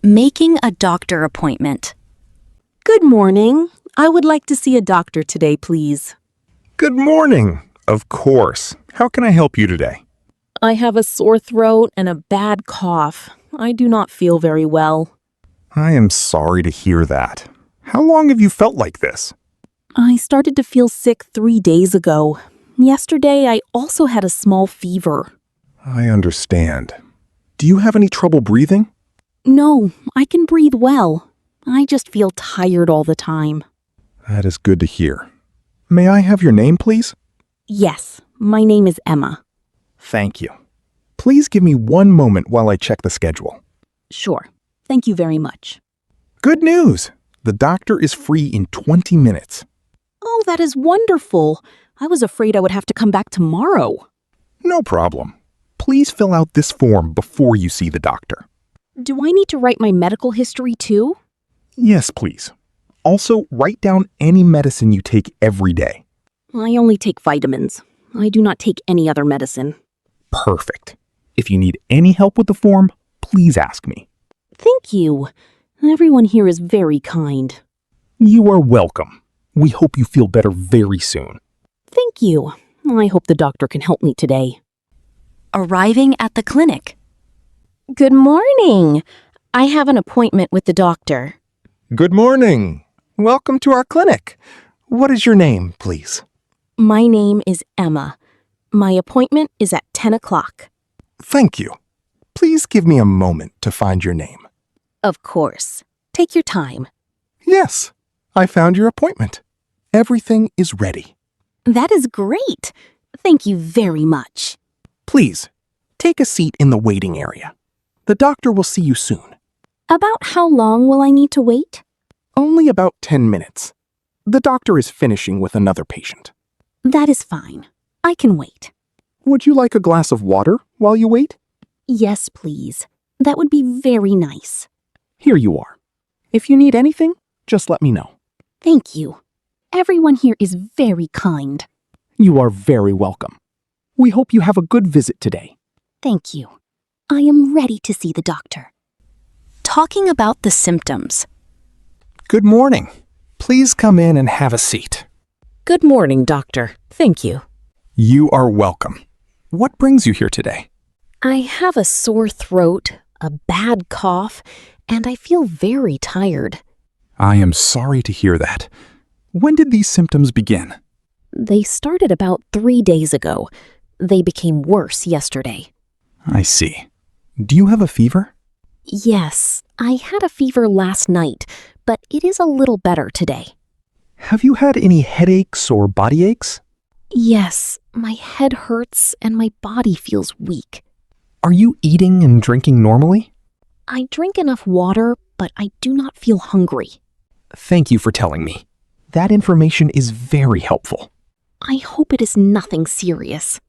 Making a doctor appointment. Good morning. I would like to see a doctor today, please. Good morning. Of course. How can I help you today? I have a sore throat and a bad cough. I do not feel very well. I am sorry to hear that. How long have you felt like this? I started to feel sick 3 days ago. Yesterday, I also had a small fever. I understand. Do you have any trouble breathing? No, I can breathe well. I just feel tired all the time. That is good to hear. May I have your name, please? Yes, my name is Emma. Thank you. Please give me 1 moment while I check the schedule. Sure. Thank you very much. Good news! The doctor is free in 20 minutes. Oh, that is wonderful. I was afraid I would have to come back tomorrow. No problem. Please fill out this form before you see the doctor. Do I need to write my medical history too? Yes, please. Also, write down any medicine you take every day. I only take vitamins. I do not take any other medicine. Perfect. If you need any help with the form, please ask me. Thank you. Everyone here is very kind. You are welcome. We hope you feel better very soon. Thank you. I hope the doctor can help me today. Arriving at the clinic. Good morning. I have an appointment with the doctor. Good morning. Welcome to our clinic. What is your name, please? My name is Emma. My appointment is at 10 o'clock. Thank you. Please give me a moment to find your name. Of course. Take your time. Yes, I found your appointment. Everything is ready. That is great. Thank you very much. Please, take a seat in the waiting area. The doctor will see you soon. About how long will I need to wait? Only about 10 minutes. The doctor is finishing with another patient. That is fine. I can wait. Would you like a glass of water while you wait? Yes, please. That would be very nice. Here you are. If you need anything, just let me know. Thank you. Everyone here is very kind. You are very welcome. We hope you have a good visit today. Thank you. I am ready to see the doctor. Talking about the symptoms. Good morning. Please come in and have a seat. Good morning, doctor. Thank you. You are welcome. What brings you here today? I have a sore throat, a bad cough, and I feel very tired. I am sorry to hear that. When did these symptoms begin? They started about 3 days ago. They became worse yesterday. I see. Do you have a fever? Yes, I had a fever last night, but it is a little better today. Have you had any headaches or body aches? Yes, my head hurts and my body feels weak. Are you eating and drinking normally? I drink enough water, but I do not feel hungry. Thank you for telling me. That information is very helpful. I hope it is nothing serious.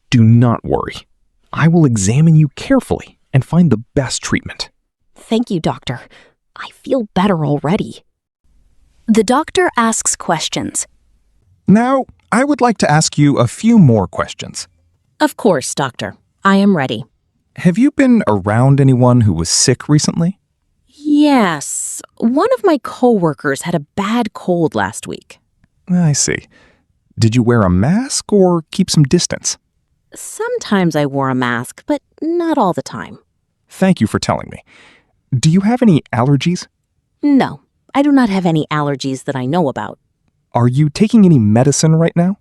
Do not worry. I will examine you carefully and find the best treatment. Thank you, doctor. I feel better already. The doctor asks questions. Now, I would like to ask you a few more questions. Of course, doctor. I am ready. Have you been around anyone who was sick recently? Yes. One of my coworkers had a bad cold last week. I see. Did you wear a mask or keep some distance? Sometimes I wore a mask, but not all the time. Thank you for telling me. Do you have any allergies? No, I do not have any allergies that I know about. Are you taking any medicine right now?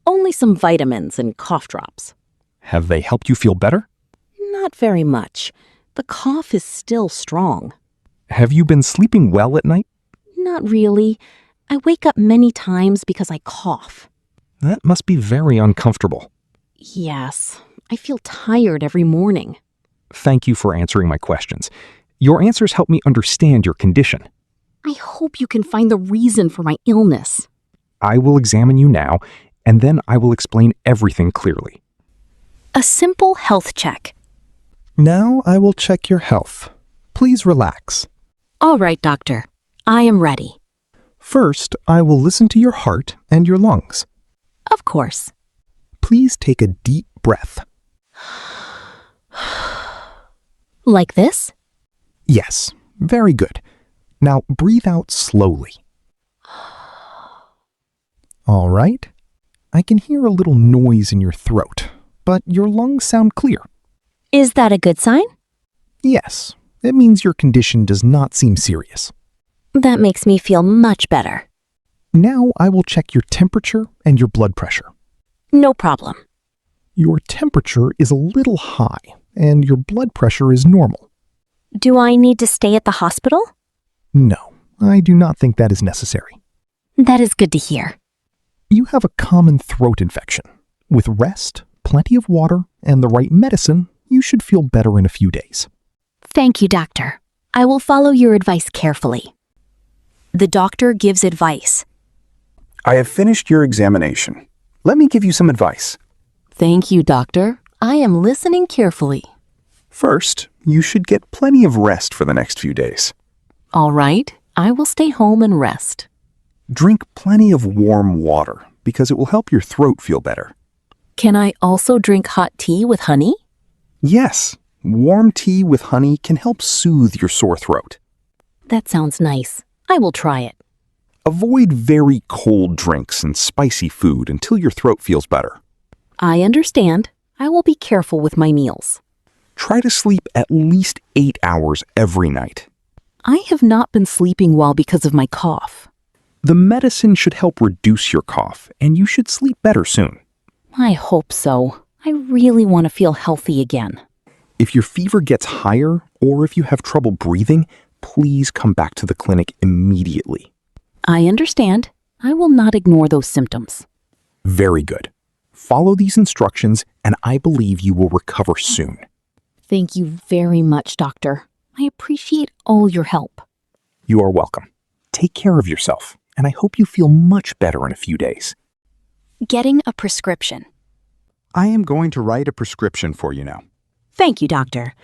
Only some vitamins and cough drops. Have they helped you feel better? Not very much. The cough is still strong. Have you been sleeping well at night? Not really. I wake up many times because I cough. That must be very uncomfortable. Yes, I feel tired every morning. Thank you for answering my questions. Your answers help me understand your condition. I hope you can find the reason for my illness. I will examine you now, and then I will explain everything clearly. A simple health check. Now I will check your health. Please relax. All right, doctor. I am ready. First, I will listen to your heart and your lungs. Of course. Please take a deep breath. Like this? Yes, Very good. Now breathe out slowly. All right. I can hear a little noise in your throat, but your lungs sound clear. Is that a good sign? Yes, it means your condition does not seem serious. That makes me feel much better. Now I will check your temperature and your blood pressure. No problem. Your temperature is a little high, and your blood pressure is normal. Do I need to stay at the hospital? No, I do not think that is necessary. That is good to hear. You have a common throat infection. With rest, plenty of water, and the right medicine, you should feel better in a few days. Thank you, doctor. I will follow your advice carefully. The doctor gives advice. I have finished your examination. Let me give you some advice. Thank you, doctor. I am listening carefully. First, you should get plenty of rest for the next few days. All right, I will stay home and rest. Drink plenty of warm water because it will help your throat feel better. Can I also drink hot tea with honey? Yes, warm tea with honey can help soothe your sore throat. That sounds nice. I will try it. Avoid very cold drinks and spicy food until your throat feels better. I understand. I will be careful with my meals. Try to sleep at least 8 hours every night. I have not been sleeping well because of my cough. The medicine should help reduce your cough, and you should sleep better soon. I hope so. I really want to feel healthy again. If your fever gets higher or if you have trouble breathing, please come back to the clinic immediately. I understand. I will not ignore those symptoms. Very good. Follow these instructions, and I believe you will recover soon. Thank you very much, doctor. I appreciate all your help. You are welcome. Take care of yourself, and I hope you feel much better in a few days. Getting a prescription. I am going to write a prescription for you now. Thank you, doctor.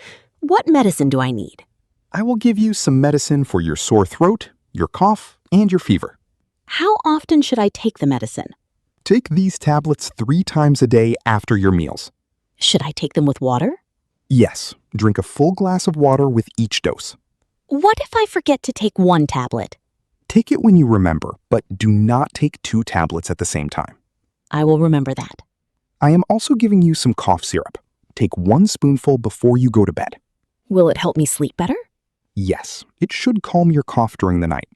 What medicine do I need? I will give you some medicine for your sore throat, your cough, and your fever. How often should I take the medicine? Take these tablets 3 times a day after your meals. Should I take them with water? Yes, drink a full glass of water with each dose. What if I forget to take one tablet? Take it when you remember, but do not take 2 tablets at the same time. I will remember that. I am also giving you some cough syrup. Take 1 spoonful before you go to bed. Will it help me sleep better? Yes, it should calm your cough during the night.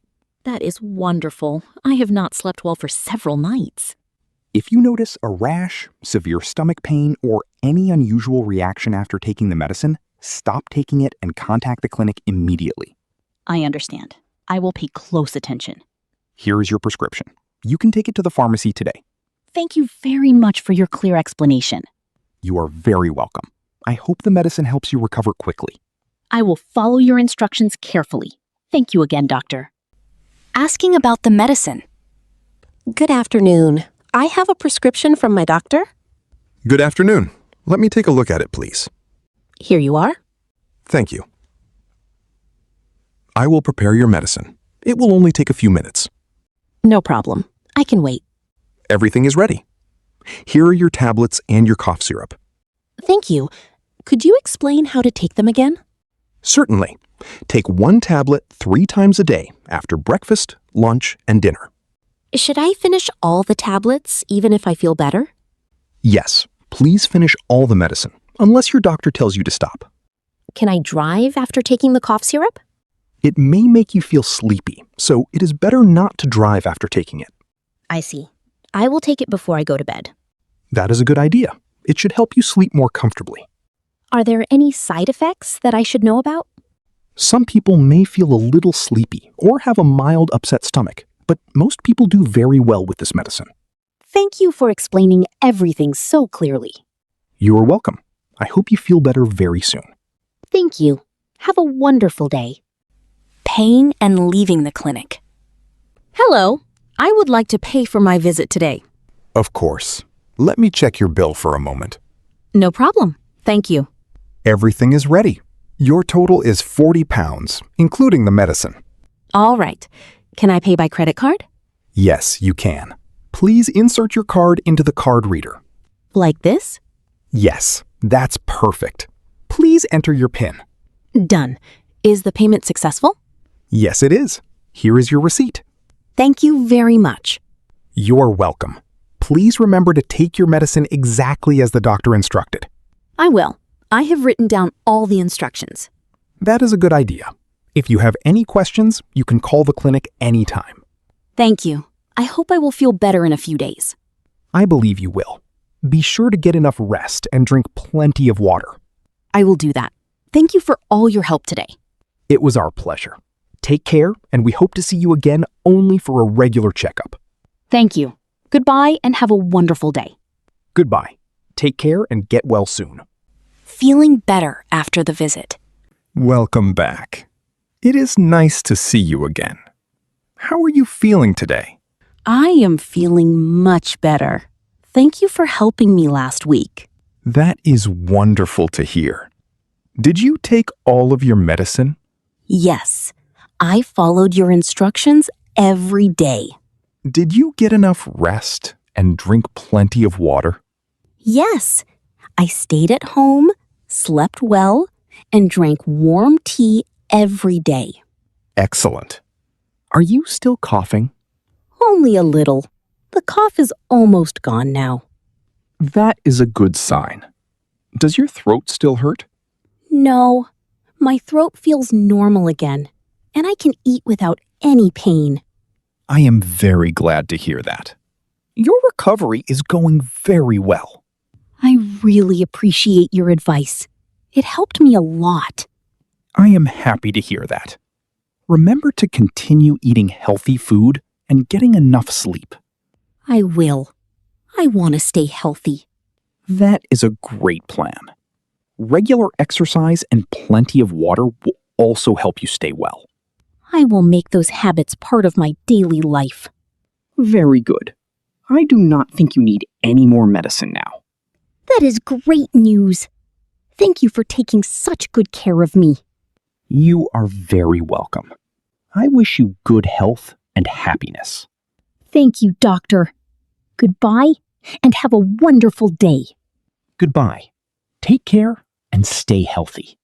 That is wonderful. I have not slept well for several nights. If you notice a rash, severe stomach pain, or any unusual reaction after taking the medicine, stop taking it and contact the clinic immediately. I understand. I will pay close attention. Here is your prescription. You can take it to the pharmacy today. Thank you very much for your clear explanation. You are very welcome. I hope the medicine helps you recover quickly. I will follow your instructions carefully. Thank you again, doctor. Asking about the medicine. Good afternoon. I have a prescription from my doctor. Good afternoon. Let me take a look at it, please. Here you are. Thank you. I will prepare your medicine. It will only take a few minutes. No problem. I can wait. Everything is ready. Here are your tablets and your cough syrup. Thank you. Could you explain how to take them again? Certainly. Take 1 tablet 3 times a day after breakfast, lunch, and dinner. Should I finish all the tablets even if I feel better? Yes, please finish all the medicine, unless your doctor tells you to stop. Can I drive after taking the cough syrup? It may make you feel sleepy, so it is better not to drive after taking it. I see. I will take it before I go to bed. That is a good idea. It should help you sleep more comfortably. Are there any side effects that I should know about? Some people may feel a little sleepy or have a mild upset stomach, but most people do very well with this medicine. Thank you for explaining everything so clearly. You are welcome. I hope you feel better very soon. Thank you. Have a wonderful day. Paying and leaving the clinic. Hello. I would like to pay for my visit today. Of course. Let me check your bill for a moment. No problem. Thank you. Everything is ready. Your total is £40, including the medicine. All right. Can I pay by credit card? Yes, you can. Please insert your card into the card reader. Like this? Yes, that's perfect. Please enter your PIN. Done. Is the payment successful? Yes, it is. Here is your receipt. Thank you very much. You're welcome. Please remember to take your medicine exactly as the doctor instructed. I will. I have written down all the instructions. That is a good idea. If you have any questions, you can call the clinic anytime. Thank you. I hope I will feel better in a few days. I believe you will. Be sure to get enough rest and drink plenty of water. I will do that. Thank you for all your help today. It was our pleasure. Take care, and we hope to see you again only for a regular checkup. Thank you. Goodbye and have a wonderful day. Goodbye. Take care and get well soon. Feeling better after the visit. Welcome back. It is nice to see you again. How are you feeling today? I am feeling much better. Thank you for helping me last week. That is wonderful to hear. Did you take all of your medicine? Yes, I followed your instructions every day. Did you get enough rest and drink plenty of water? Yes, I stayed at home, slept well, and drank warm tea every day. Excellent. Are you still coughing? Only a little. The cough is almost gone now. That is a good sign. Does your throat still hurt? No, my throat feels normal again, and I can eat without any pain. I am very glad to hear that. Your recovery is going very well. I really appreciate your advice. It helped me a lot. I am happy to hear that. Remember to continue eating healthy food and getting enough sleep. I will. I want to stay healthy. That is a great plan. Regular exercise and plenty of water will also help you stay well. I will make those habits part of my daily life. Very good. I do not think you need any more medicine now. That is great news. Thank you for taking such good care of me. You are very welcome. I wish you good health and happiness. Thank you, Doctor. Goodbye, and have a wonderful day. Goodbye. Take care and stay healthy.